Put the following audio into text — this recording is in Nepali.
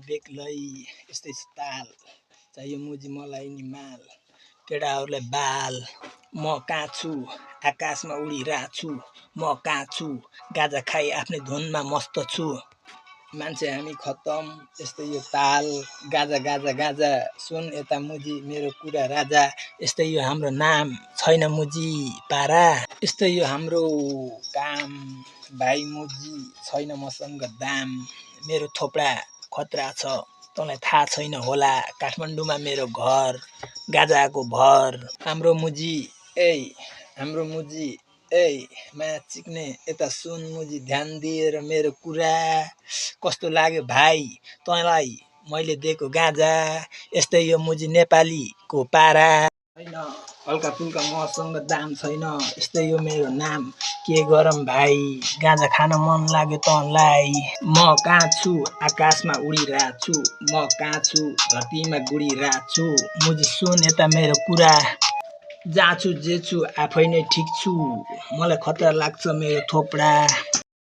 बेग्लै यस्तै ताल चाहियो मुजी मलाई नि माल केटाहरूलाई बाल म कहाँ छु आकाशमा उडिरहेको छु म कहाँ छु गाजा खाइ आफ्नै धुनमा मस्त छु मान्छे हामी खतम यस्तै यो ताल गाजा गाजा गाजा सुन यता मुजी मेरो कुरा राजा यस्तै यो हाम्रो नाम छैन मुजी पारा यस्तै यो हाम्रो काम भाइ मुजी छैन मसँग दाम मेरो थोपडा खतरा छ तँलाई थाहा छैन होला काठमाडौँमा मेरो घर गाजाको भर हाम्रो मुजी ए माया चिक्ने यता सुन मुजी ध्यान दिएर मेरो कुरा कस्तो लाग्यो भाइ तँलाई मैले दिएको गाजा यस्तै यो मुजी नेपालीको पारा छैन हल्का फुल्का मसँग दाम छैन यस्तै यो मेरो नाम के गरम भाइ गाजा खान मन लाग्यो तँलाई म कहाँ छु आकाशमा उडिरहेको छु म कहाँ छु धरतीमा गुडिरहेको छु मुजी सुन यता मेरो कुरा जहाँ छु जे छु आफै नै ठिक छु मलाई खतरा लाग्छ मेरो थोपडा